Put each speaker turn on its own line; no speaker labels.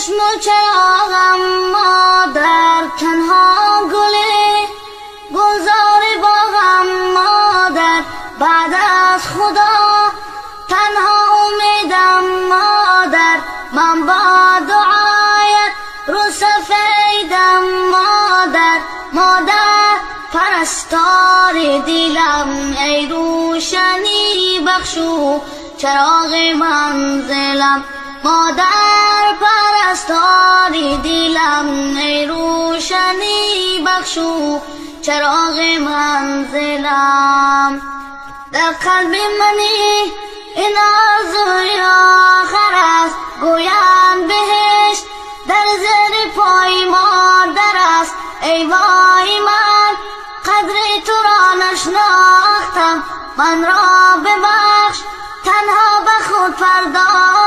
چشم و چراغم مادر، تنها گلزار باغم مادر، بعد از خدا تنها امیدم مادر، من با دعایت رو سفیدم مادر. مادر پرستار دلم، ای روشنی بخشو چراغ منزلم. مادر پرستار دلم، ای روشنی بخشو چراغ منزلم. در قلب منی این آرزوی آخر است، گویند بهشت در زیر پای مادر است. ای وای من قدر تو را نشناختم، من را ببخش تنها به خود پرداختم.